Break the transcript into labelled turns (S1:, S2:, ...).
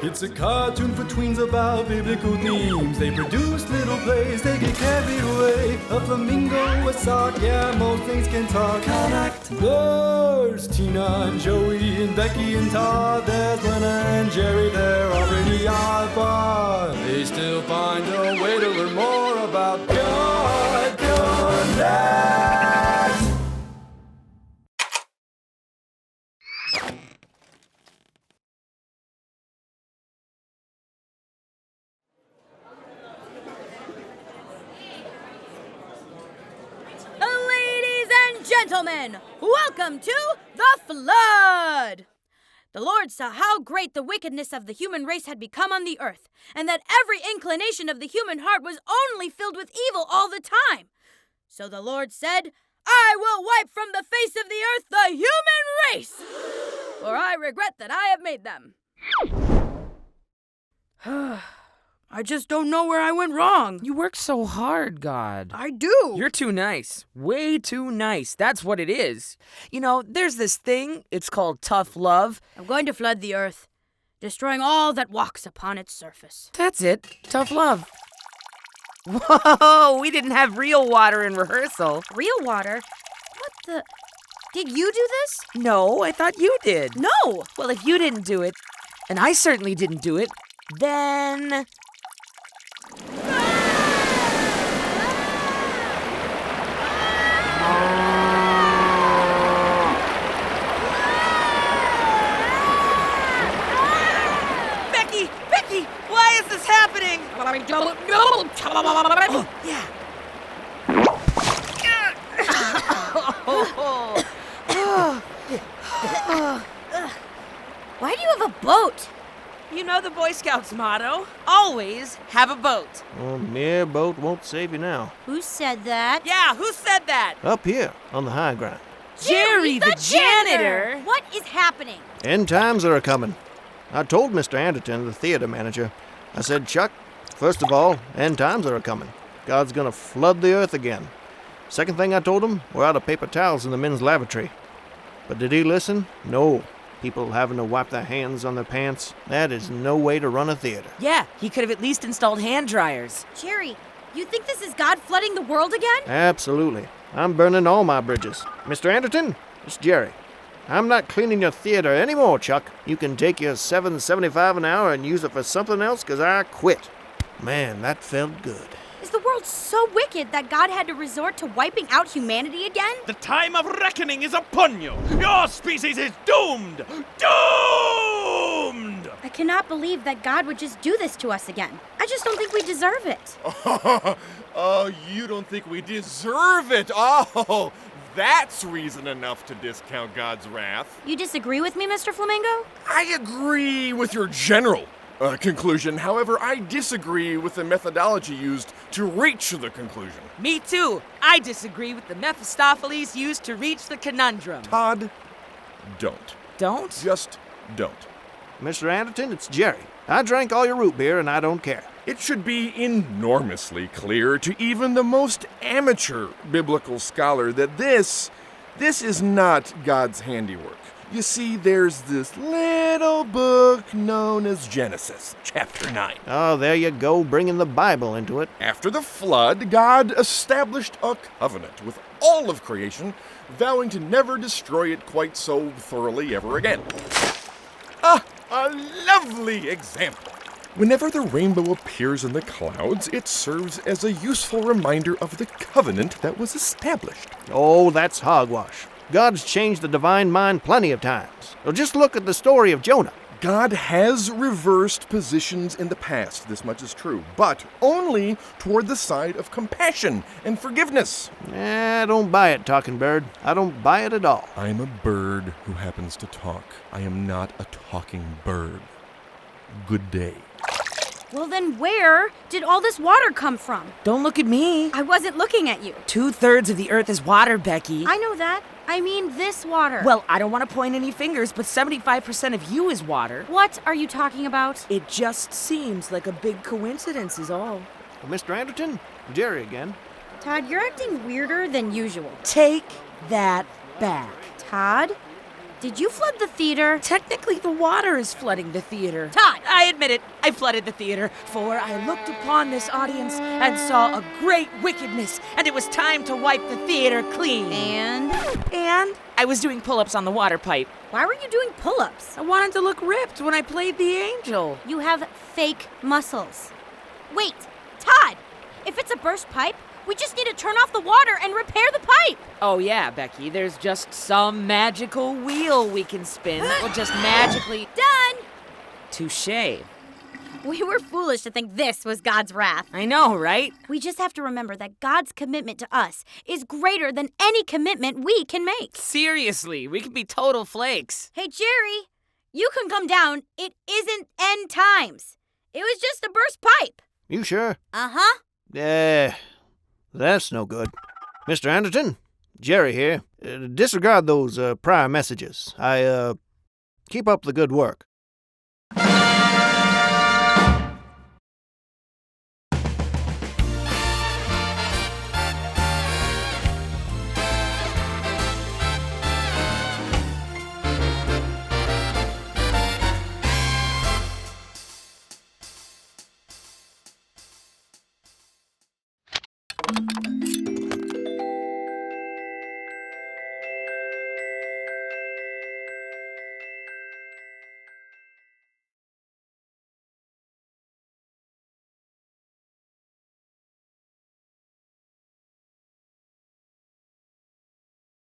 S1: It's a cartoon for tweens about biblical themes. They produce little plays, they get carried away. A flamingo, a sock, yeah, most things can talk. Connect. There's Tina and Joey and Becky and Todd. There's Lena and Jerry, they're already odd, but they still find a way to learn more about God. Connect.
S2: Gentlemen, welcome to the Flood! The Lord saw how great the wickedness of the human race had become on the earth, and that every inclination of the human heart was only filled with evil all the time. So the Lord said, I will wipe from the face of the earth the human race, for I regret that I have made them. I just don't know where I went wrong.
S3: You work so hard, God.
S2: I do.
S3: You're too nice. Way too nice. That's what it is. You know, there's this thing. It's called tough love.
S2: I'm going to flood the earth, destroying all that walks upon its surface.
S3: That's it. Tough love. Whoa, we didn't have real water in rehearsal.
S2: Real water? What the... Did you do this?
S3: No, I thought you did.
S2: No.
S3: Well, if you didn't do it, and I certainly didn't do it, then... Becky, why is this happening? Oh, yeah.
S2: Why do you have a boat?
S3: You know the Boy Scouts motto, always have a boat.
S4: A mere boat won't save you now.
S2: Who said that?
S3: Yeah, who said that?
S4: Up here, on the high ground.
S3: Jerry the janitor!
S2: What is happening?
S4: End times are a-coming. I told Mr. Anderton, the theater manager, I said, Chuck, first of all, end times are a-coming. God's gonna flood the earth again. Second thing I told him, we're out of paper towels in the men's lavatory. But did he listen? No. People having to wipe their hands on their pants. That is no way to run a theater.
S3: Yeah, he could have at least installed hand dryers.
S2: Jerry, you think this is God flooding the world again?
S4: Absolutely. I'm burning all my bridges. Mr. Anderton, it's Jerry. I'm not cleaning your theater anymore, Chuck. You can take your $7.75 an hour and use it for something else, 'cause I quit. Man, that felt good.
S2: Is the world so wicked that God had to resort to wiping out humanity again?
S5: The time of reckoning is upon you. Your species is doomed. Doomed!
S2: I cannot believe that God would just do this to us again. I just don't think we deserve it.
S6: Oh, you don't think we deserve it? Oh, that's reason enough to discount God's wrath.
S2: You disagree with me, Mr. Flamingo?
S6: I agree with your general conclusion. However, I disagree with the methodology used to reach the conclusion.
S3: Me too. I disagree with the Mephistopheles used to reach the conundrum.
S6: Todd, don't.
S3: Don't?
S6: Just don't.
S4: Mr. Anderton, it's Jerry. I drank all your root beer and I don't care.
S6: It should be enormously clear to even the most amateur biblical scholar that this is not God's handiwork. You see, there's this little book known as Genesis, chapter 9.
S4: Oh, there you go, bringing the Bible into it.
S6: After the flood, God established a covenant with all of creation, vowing to never destroy it quite so thoroughly ever again. A lovely example. Whenever the rainbow appears in the clouds, it serves as a useful reminder of the covenant that was established.
S4: Oh, that's hogwash. God's changed the divine mind plenty of times. Well, just look at the story of Jonah.
S6: God has reversed positions in the past, this much is true, but only toward the side of compassion and forgiveness.
S4: I don't buy it, talking bird. I don't buy it at all.
S6: I'm a bird who happens to talk. I am not a talking bird. Good day.
S2: Well, then where did all this water come from?
S3: Don't look at me.
S2: I wasn't looking at you.
S3: 2/3 of the earth is water, Becky.
S2: I know that. I mean this water.
S3: Well, I don't want to point any fingers, but 75% of you is water.
S2: What are you talking about?
S3: It just seems like a big coincidence is all.
S4: Well, Mr. Anderton, Jerry again.
S2: Todd, you're acting weirder than usual.
S3: Take that back.
S2: Todd? Did you flood the theater?
S3: Technically, the water is flooding the theater.
S2: Todd!
S3: I admit it, I flooded the theater, for I looked upon this audience and saw a great wickedness, and it was time to wipe the theater clean.
S2: And?
S3: And I was doing pull-ups on the water pipe.
S2: Why were you doing pull-ups?
S3: I wanted to look ripped when I played the angel.
S2: You have fake muscles. Wait, Todd! If it's a burst pipe, we just need to turn off the water and repair the pipe!
S3: Oh yeah, Becky, there's just some magical wheel we can spin that will just magically...
S2: Done!
S3: Touché.
S2: We were foolish to think this was God's wrath.
S3: I know, right?
S2: We just have to remember that God's commitment to us is greater than any commitment we can make.
S3: Seriously, we could be total flakes.
S2: Hey, Jerry, you can come down. It isn't end times. It was just a burst pipe.
S4: You sure?
S2: Uh-huh.
S4: That's no good. Mr. Anderton, Jerry here. Disregard those prior messages. Keep up the good work.